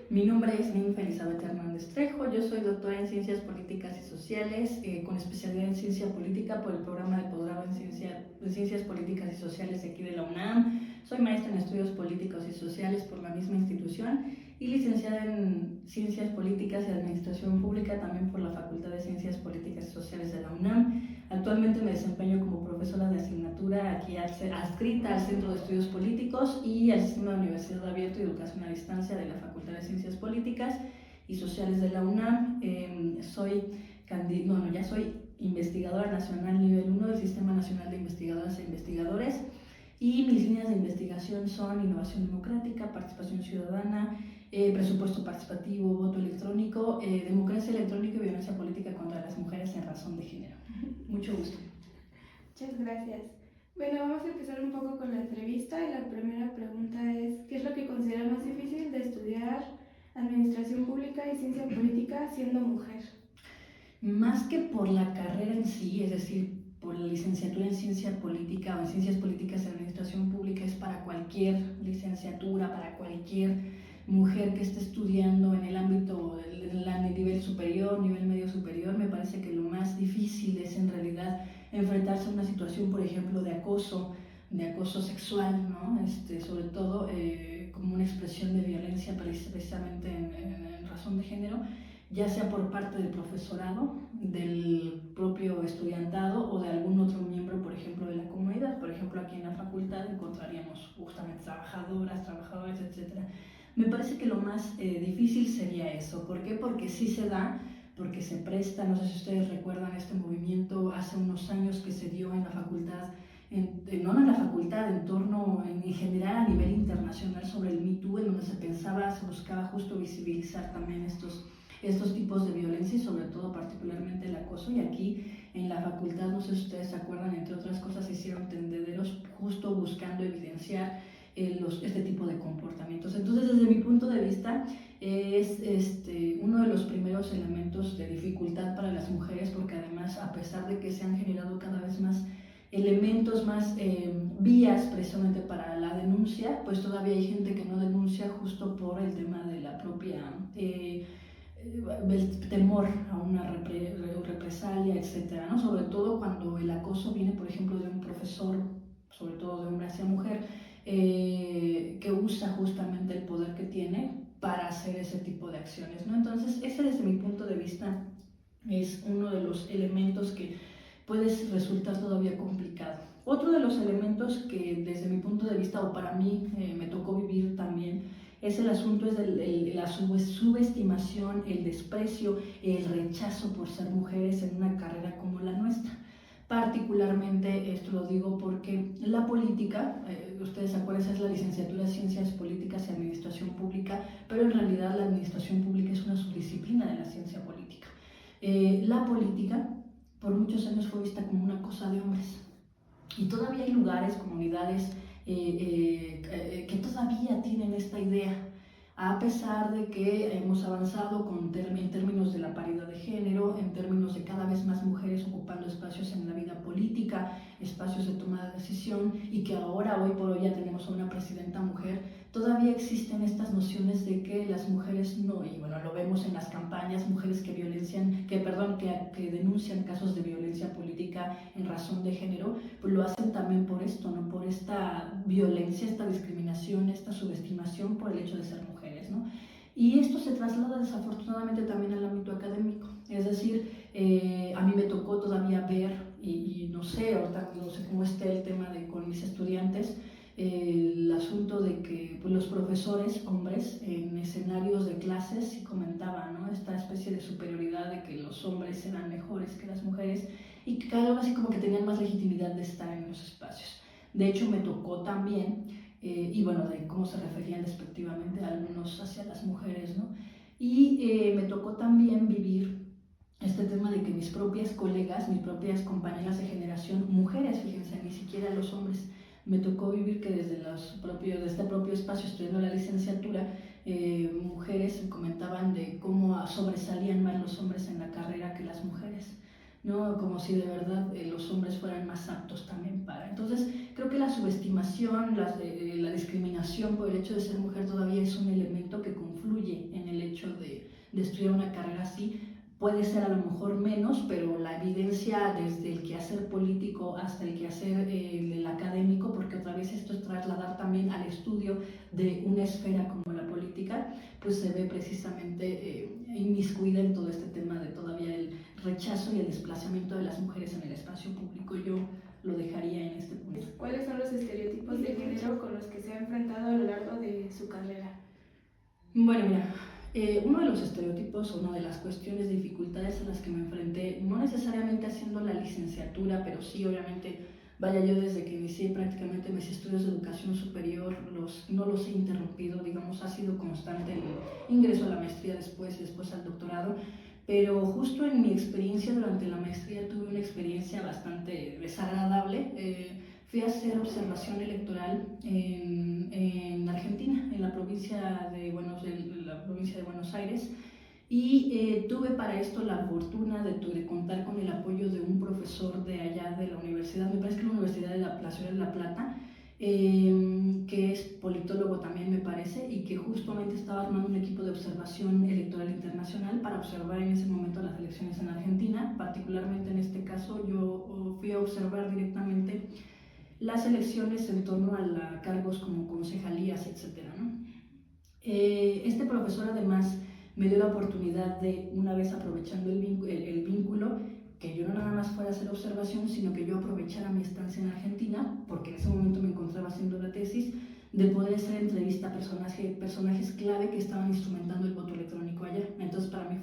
Mi nombre es Ninfa Elizabeth Hernández Trejo, yo soy doctora en Ciencias Políticas y Sociales, con especialidad en Ciencia Política por el programa de posgrado en Ciencias Políticas y Sociales de aquí de la UNAM. Soy maestra en Estudios Políticos y Sociales por la misma institución y licenciada en Ciencias Políticas y Administración Pública también por la Facultad de Ciencias Políticas y Sociales de la UNAM. Actualmente me desempeño como profesora de asignatura aquí adscrita al Centro de Estudios Políticos y al Sistema de Universidad Abierto y Educación a Distancia de la Facultad de Ciencias Políticas y Sociales de la UNAM. Ya soy investigadora nacional nivel 1 del Sistema Nacional de Investigadoras e Investigadores y mis líneas de investigación son innovación democrática, participación ciudadana, presupuesto participativo, voto electrónico, democracia electrónica y violencia política contra las mujeres en razón de género. Mucho gusto. Muchas gracias. Bueno, vamos a empezar un poco con la entrevista y la primera pregunta es, ¿qué es lo que considera más difícil de estudiar Administración Pública y Ciencia Política siendo mujer? Más que por la carrera en sí, es decir, por la licenciatura en Ciencia Política o en Ciencias Políticas y Administración Pública, es para cualquier licenciatura, para cualquier mujer que esté estudiando en el ámbito del nivel superior, nivel medio superior. Me parece que lo más difícil es en realidad enfrentarse a una situación, por ejemplo, de acoso sexual, ¿no? Sobre todo como una expresión de violencia precisamente en razón de género, ya sea por parte del profesorado, del propio estudiantado o de algún otro miembro, por ejemplo, de la comunidad. Por ejemplo, aquí en la facultad encontraríamos justamente trabajadoras, trabajadores, etc. Me parece que lo más difícil sería eso. ¿Por qué? Porque sí se da, porque se presta. No sé si ustedes recuerdan este movimiento hace unos años que se dio en la facultad, no en la facultad, en torno, en general a nivel internacional sobre el Me Too, en donde se buscaba justo visibilizar también estos tipos de violencia y sobre todo particularmente el acoso. Y aquí en la facultad, no sé si ustedes se acuerdan, entre otras cosas se hicieron tendederos justo buscando evidenciar este tipo de comportamientos. Entonces, desde mi punto de vista, es uno de los primeros elementos de dificultad para las mujeres, porque además, a pesar de que se han generado cada vez más elementos, más vías precisamente para la denuncia, pues todavía hay gente que no denuncia justo por el tema de la propia el temor a una represalia, etcétera, ¿no? Sobre todo cuando el acoso viene, por ejemplo, de un profesor, sobre todo de hombre hacia mujer, que usa justamente el poder que tiene para hacer ese tipo de acciones, ¿no? Entonces, ese desde mi punto de vista es uno de los elementos que puede resultar todavía complicado. Otro de los elementos que desde mi punto de vista, o para mí, me tocó vivir también, es el asunto de la subestimación, el desprecio, el rechazo por ser mujeres en una carrera como la nuestra. Particularmente esto lo digo porque la política, ustedes se acuerdan, es la licenciatura de Ciencias Políticas y Administración Pública, pero en realidad la administración pública es una subdisciplina de la ciencia política. La política por muchos años fue vista como una cosa de hombres y todavía hay lugares, comunidades que todavía tienen esta idea, a pesar de que hemos avanzado en términos de la paridad de género, en términos de cada vez más mujeres ocupando espacios en la vida política, espacios de toma de decisión, y que ahora, hoy por hoy, ya tenemos a una presidenta mujer. Todavía existen estas nociones de que las mujeres no, y bueno, lo vemos en las campañas, mujeres que denuncian casos de violencia política en razón de género, pues lo hacen también por esto, ¿no? Por esta violencia, esta discriminación, esta subestimación por el hecho de ser mujeres, ¿no? Y esto se traslada desafortunadamente también al ámbito académico, es decir, a mí me tocó todavía ver, y no sé, ahorita no sé cómo esté el tema con mis estudiantes, el asunto de que pues, los profesores hombres en escenarios de clases sí comentaban, ¿no? Esta especie de superioridad de que los hombres eran mejores que las mujeres y que algo así como que tenían más legitimidad de estar en los espacios. De hecho, me tocó también, y bueno, de cómo se referían despectivamente a algunos hacia las mujeres, ¿no? Y me tocó también vivir este tema de que mis propias colegas, mis propias compañeras de generación, mujeres, fíjense, ni siquiera los hombres, me tocó vivir que desde este propio espacio, estudiando la licenciatura, mujeres comentaban de cómo sobresalían más los hombres en la carrera que las mujeres, ¿no? Como si de verdad los hombres fueran más aptos también para. Entonces, creo que la subestimación, la discriminación por el hecho de ser mujer todavía es un elemento que confluye en hecho de estudiar una carrera así. Puede ser a lo mejor menos, pero la evidencia desde el quehacer político hasta el quehacer el académico, porque otra vez esto es trasladar también al estudio de una esfera como la política, pues se ve precisamente inmiscuida en todo este tema de todavía el rechazo y el desplazamiento de las mujeres en el espacio público. Yo lo dejaría en este punto. ¿Cuáles son los estereotipos de género con los que se ha enfrentado a lo largo de su carrera? Bueno, mira, uno de los estereotipos o una de las cuestiones de dificultades a las que me enfrenté, no necesariamente haciendo la licenciatura, pero sí obviamente, vaya, yo desde que inicié prácticamente mis estudios de educación superior, no los he interrumpido, digamos, ha sido constante el ingreso a la maestría después al doctorado, pero justo en mi experiencia durante la maestría tuve una experiencia bastante desagradable. Fui a hacer observación electoral en Argentina, en la provincia de Buenos Aires, y tuve para esto la fortuna de contar con el apoyo de un profesor de allá de la universidad, me parece que la Universidad de la Ciudad de La Plata, que es politólogo también me parece, y que justamente estaba armando un equipo de observación electoral internacional para observar en ese momento las elecciones en Argentina. Particularmente en este caso yo fui a observar directamente las elecciones en torno a cargos como concejalías, etc., ¿no? Este profesor además me dio la oportunidad de, una vez aprovechando el vínculo, que yo no nada más fuera a hacer observación, sino que yo aprovechara mi estancia en Argentina, porque en ese momento me encontraba haciendo la tesis, de poder hacer entrevista a personajes clave que estaban instrumentando el voto electrónico allá. Entonces para mí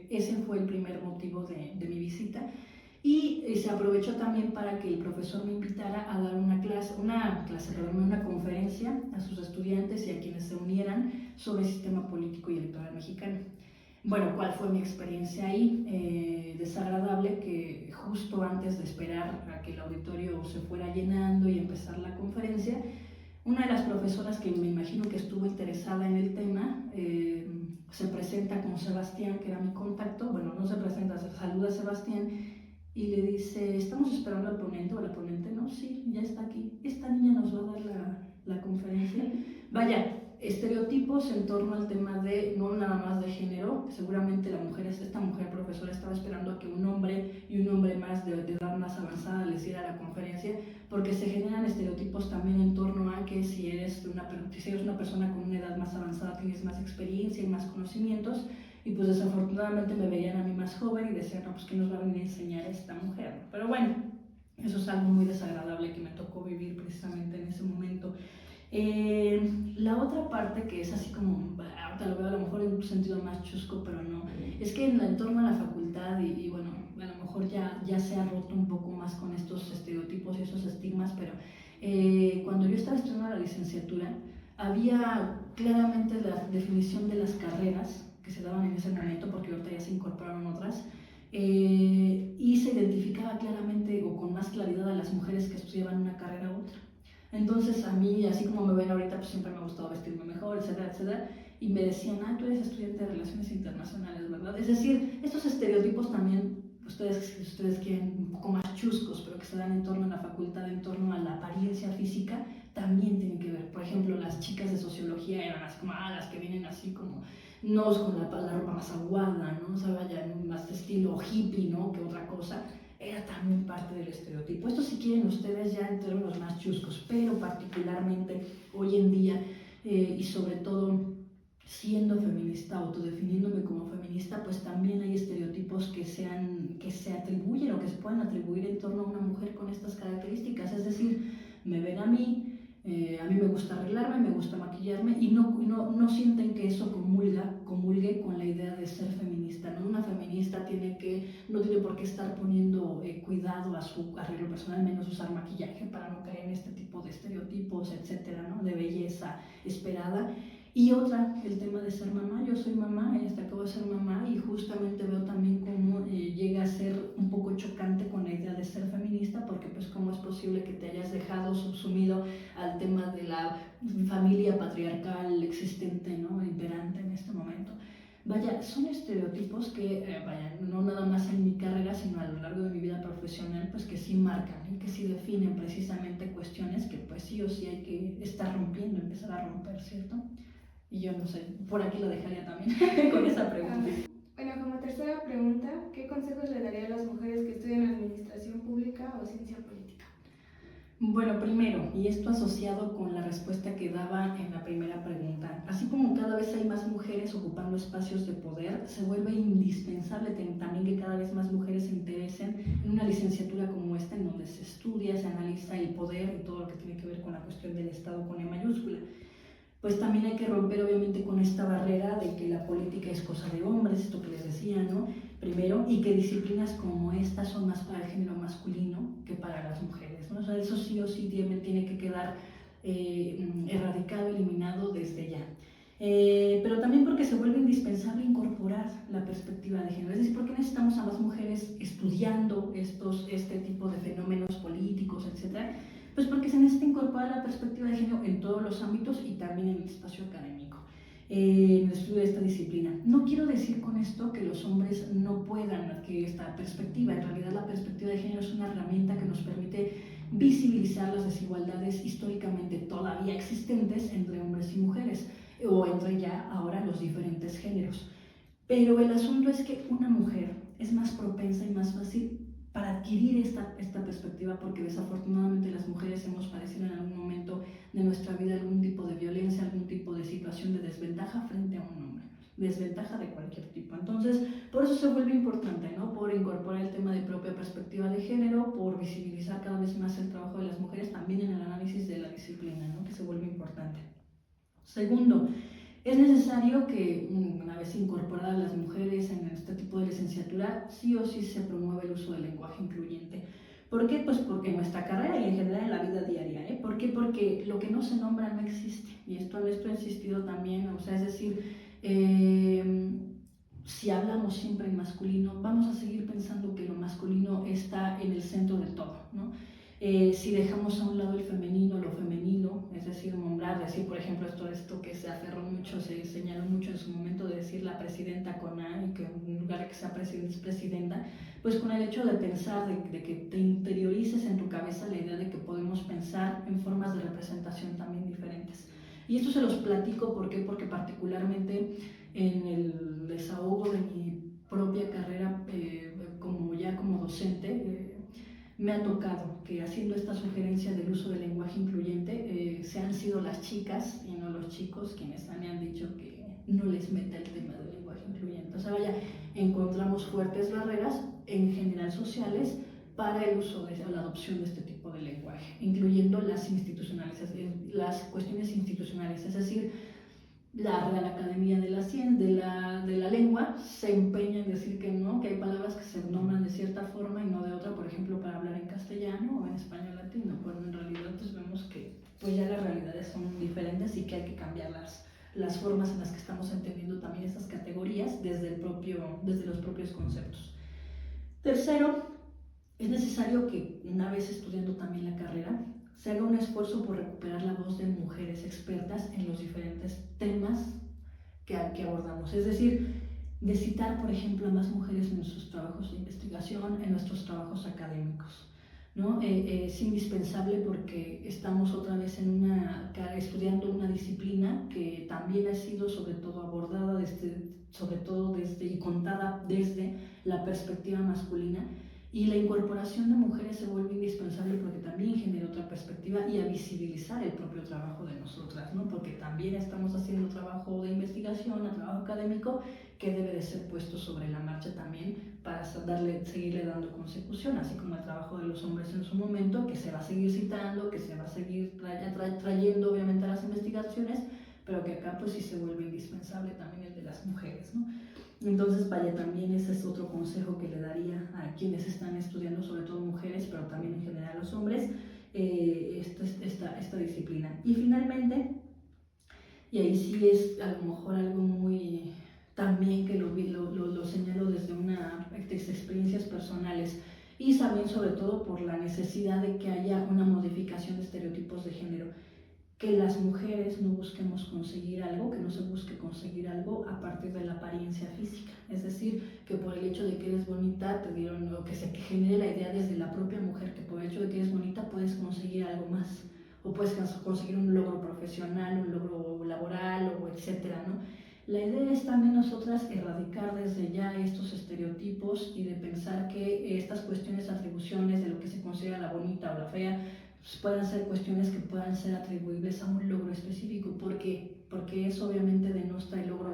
ese fue el primer motivo de mi visita. Y se aprovechó también para que el profesor me invitara a dar una conferencia a sus estudiantes y a quienes se unieran sobre el sistema político y electoral mexicano. Bueno, ¿cuál fue mi experiencia ahí? Desagradable, que justo antes de esperar a que el auditorio se fuera llenando y empezar la conferencia, una de las profesoras que me imagino que estuvo interesada en el tema se presenta con Sebastián, que era mi contacto. Bueno, no se presenta, se saluda a Sebastián y le dice: estamos esperando al ponente o a la ponente. No, sí, ya está aquí, esta niña nos va a dar la conferencia. Vaya, estereotipos en torno al tema de no nada más de género. Seguramente esta mujer profesora estaba esperando a que un hombre y un hombre más de edad más avanzada les diera la conferencia, porque se generan estereotipos también en torno a que si eres una persona con una edad más avanzada tienes más experiencia y más conocimientos. Y pues desafortunadamente me veían a mí más joven y decían: no, pues ¿qué nos va a venir a enseñar esta mujer? Pero bueno, eso es algo muy desagradable que me tocó vivir precisamente en ese momento. La otra parte, que es así como, ahorita lo veo a lo mejor en un sentido más chusco, pero no, es que en torno a la facultad y bueno, a lo mejor ya se ha roto un poco más con estos estereotipos y esos estigmas, pero cuando yo estaba estudiando la licenciatura, había claramente la definición de las carreras que se daban en ese momento, porque ahorita ya se incorporaron otras, y se identificaba claramente o con más claridad a las mujeres que estudiaban una carrera u otra. Entonces a mí, así como me ven ahorita, pues siempre me ha gustado vestirme mejor, etcétera, etcétera, y me decían: tú eres estudiante de Relaciones Internacionales, ¿verdad? Es decir, estos estereotipos también, ustedes quieren un poco más chuscos, pero que se dan en torno a la facultad, en torno a la apariencia física, también tienen que ver. Por ejemplo, las chicas de sociología eran así como las que vienen así como, no con la ropa más aguada, ¿no? O sea, vaya, más de estilo hippie, ¿no? Que otra cosa. Era también parte del estereotipo. Esto, si quieren ustedes, ya en términos más chuscos, pero particularmente hoy en día, y sobre todo siendo feminista, autodefiniéndome como feminista, pues también hay estereotipos que se atribuyen o que se pueden atribuir en torno a una mujer con estas características. Es decir, me ven a mí me gusta arreglarme, me gusta maquillarme, y no sienten que eso comulgue con la idea de ser feminista, ¿no? Una feminista no tiene por qué estar poniendo cuidado a su arreglo personal, menos usar maquillaje para no caer en este tipo de estereotipos, etcétera, ¿no? De belleza esperada. Y otra, el tema de ser mamá. Yo soy mamá, hasta acabo de ser mamá, y justamente veo también cómo llega a ser un poco chocante con la idea de ser feminista, porque pues cómo es posible que te hayas dejado subsumido al tema de la familia patriarcal existente, ¿no? Imperante en este momento. Vaya, son estereotipos que, no nada más en mi carrera, sino a lo largo de mi vida profesional, pues que sí marcan y que sí definen precisamente cuestiones que pues sí o sí hay que estar rompiendo, empezar a romper, ¿cierto? Y yo no sé, por aquí lo dejaría también con esa ¿qué consejos le daría a las mujeres que estudian administración pública o ciencia política? Bueno, primero, y esto asociado con la respuesta que daba en la primera pregunta, así como cada vez hay más mujeres ocupando espacios de poder, se vuelve indispensable también que cada vez más mujeres se interesen en una licenciatura como esta, en donde se estudia, se analiza el poder y todo lo que tiene que ver con la cuestión del Estado con E mayúscula. Pues también hay que romper obviamente con esta barrera de que la política es cosa de hombres, esto que les decía, ¿no? Primero, y que disciplinas como estas son más para el género masculino que para las mujeres, ¿no? O sea, eso sí o sí tiene que quedar erradicado, eliminado desde ya. Pero también porque se vuelve indispensable incorporar la perspectiva de género, es decir, porque necesitamos a más mujeres estudiando este tipo de fenómenos políticos, etcétera. Pues porque se necesita incorporar la perspectiva de género en todos los ámbitos y también en el espacio académico, en el estudio de esta disciplina. No quiero decir con esto que los hombres no puedan adquirir esta perspectiva. En realidad la perspectiva de género es una herramienta que nos permite visibilizar las desigualdades históricamente todavía existentes entre hombres y mujeres, o entre ya ahora los diferentes géneros. Pero el asunto es que una mujer es más propensa y más fácil para adquirir esta perspectiva, porque desafortunadamente las mujeres hemos padecido en algún momento de nuestra vida algún tipo de violencia, algún tipo de situación de desventaja frente a un hombre, desventaja de cualquier tipo. Entonces, por eso se vuelve importante, ¿no? Por incorporar el tema de propia perspectiva de género, por visibilizar cada vez más el trabajo de las mujeres, también en el análisis de la disciplina, ¿no? Que se vuelve importante. Segundo, es necesario que, una vez incorporadas las mujeres en este tipo de licenciatura, sí o sí se promueva el uso del lenguaje incluyente. ¿Por qué? Pues porque en nuestra carrera y en general en la vida diaria. ¿Por qué? Porque lo que no se nombra no existe. Y esto he insistido también, o sea, es decir, si hablamos siempre en masculino, vamos a seguir pensando que lo masculino está en el centro de todo, ¿no? Si dejamos a un lado el femenino, lo femenino, es decir, nombrar, decir, por ejemplo, esto que se aferró mucho, se señaló mucho en su momento de decir la presidenta con A, y que en lugar de que sea presidenta, pues con el hecho de pensar, de que te interiorices en tu cabeza la idea de que podemos pensar en formas de representación también diferentes. Y esto se los platico, ¿por qué? Porque particularmente en el desahogo de mi propia carrera como docente, me ha tocado que haciendo esta sugerencia del uso del lenguaje incluyente, se han sido las chicas y no los chicos quienes me han dicho que no les meta el tema del lenguaje incluyente. O sea, vaya, encontramos fuertes barreras en general sociales para el uso de la adopción de este tipo de lenguaje, incluyendo las cuestiones institucionales, es decir, la Real Academia de la Lengua se empeña en decir que no, que hay palabras que se nombran de cierta forma y no de otra, por ejemplo, para hablar en castellano o en español latino, cuando en realidad pues vemos que pues ya las realidades son diferentes y que hay que cambiar las formas en las que estamos entendiendo también estas categorías desde los propios conceptos. Tercero, es necesario que una vez estudiando también la carrera, se haga un esfuerzo por recuperar la voz de mujeres expertas en los diferentes temas que abordamos. Es decir, de citar, por ejemplo, a más mujeres en nuestros trabajos de investigación, en nuestros trabajos académicos, ¿no? Es indispensable porque estamos otra vez estudiando una disciplina que también ha sido sobre todo abordada y contada desde la perspectiva masculina. Y la incorporación de mujeres se vuelve indispensable porque también genera otra perspectiva y a visibilizar el propio trabajo de nosotras, ¿no? Porque también estamos haciendo trabajo de investigación, trabajo académico que debe de ser puesto sobre la marcha también para seguirle dando consecución, así como el trabajo de los hombres en su momento, que se va a seguir citando, que se va a seguir trayendo obviamente a las investigaciones, pero que acá pues sí se vuelve indispensable también el de las mujeres, ¿no? Entonces, vaya, también ese es otro consejo que le daría a quienes están estudiando, sobre todo mujeres, pero también en general a los hombres, esta disciplina. Y finalmente, y ahí sí es a lo mejor algo muy, también que lo señalo desde experiencias personales, y también sobre todo por la necesidad de que haya una modificación de estereotipos de género. Que las mujeres no busquemos conseguir algo, que no se busque conseguir algo a partir de la apariencia física. Es decir, que por el hecho de que eres bonita, que se genere la idea desde la propia mujer, que por el hecho de que eres bonita puedes conseguir algo más, o puedes conseguir un logro profesional, un logro laboral, o etcétera, ¿no? La idea es también nosotras erradicar desde ya estos estereotipos y de pensar que estas cuestiones, atribuciones de lo que se considera la bonita o la fea, pues puedan ser cuestiones que puedan ser atribuibles a un logro específico. ¿Por qué? Porque eso obviamente denosta el logro,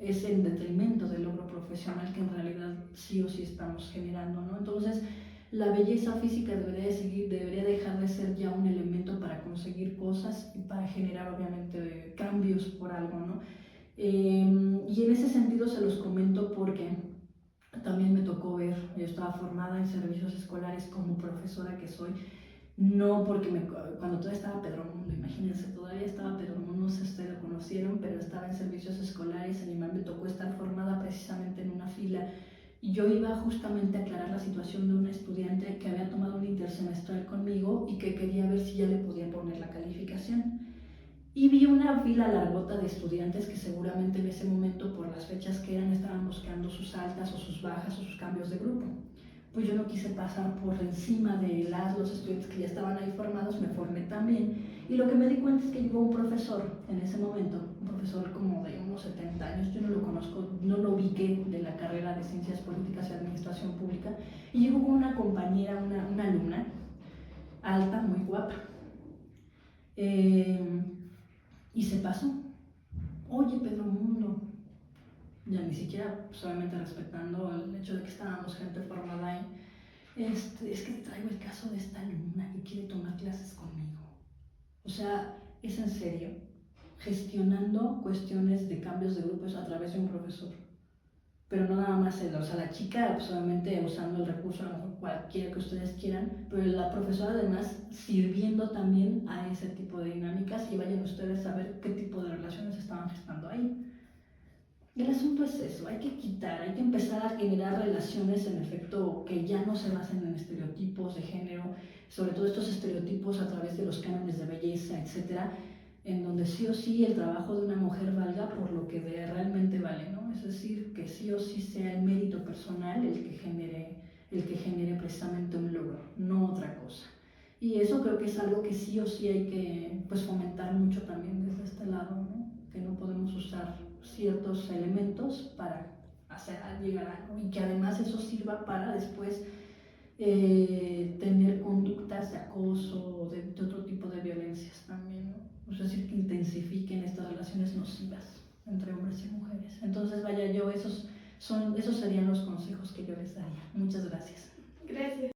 es en detrimento del logro profesional que en realidad sí o sí estamos generando, ¿no? Entonces, la belleza física debería dejar de ser ya un elemento para conseguir cosas y para generar obviamente cambios por algo, ¿no? Y en ese sentido se los comento porque también me tocó ver, yo estaba formada en servicios escolares como profesora que soy, no porque cuando todavía estaba Pedro Mundo, imagínense, todavía estaba Pedro Mundo, no sé si ustedes lo conocieron, pero estaba en servicios escolares, a mí me tocó estar formada precisamente en una fila y yo iba justamente a aclarar la situación de una estudiante que había tomado un intersemestral conmigo y que quería ver si ya le podía poner la calificación. Y vi una fila largota de estudiantes que seguramente en ese momento, por las fechas que eran, estaban buscando sus altas o sus bajas o sus cambios de grupo. Pues yo no quise pasar por encima de los estudiantes que ya estaban ahí formados, me formé también. Y lo que me di cuenta es que llegó un profesor en ese momento, un profesor como de unos 70 años, yo no lo conozco, no lo ubiqué de la carrera de Ciencias Políticas y Administración Pública, y llegó con una compañera, una alumna, alta, muy guapa. Y se pasó. Oye, Pedro Mundo, ya ni siquiera solamente respetando el hecho de que estábamos gente formada ahí, es que traigo el caso de esta alumna que quiere tomar clases conmigo. O sea, es en serio, gestionando cuestiones de cambios de grupos a través de un profesor. Pero no nada más él, o sea, la chica pues, obviamente usando el recurso, a lo mejor cualquiera que ustedes quieran, pero la profesora además sirviendo también a ese tipo de dinámicas y vayan ustedes a ver qué tipo de relaciones estaban gestando ahí. El asunto es eso, hay que quitar, hay que empezar a generar relaciones en efecto que ya no se basen en estereotipos de género, sobre todo estos estereotipos a través de los cánones de belleza, etcétera, en donde sí o sí el trabajo de una mujer valga por lo que realmente vale, ¿no? Es decir, que sí o sí sea el mérito personal el que genere precisamente un logro, no otra cosa. Y eso creo que es algo que sí o sí hay que pues, fomentar mucho también desde este lado, ¿no? Que no podemos usar ciertos elementos para hacer llegar a algo y que además eso sirva para después tener conductas de acoso o de otro tipo de violencias también, ¿no? Es decir, que intensifiquen estas relaciones nocivas entre hombres y mujeres. Entonces, vaya, esos serían los consejos que yo les daría. Muchas gracias. Gracias.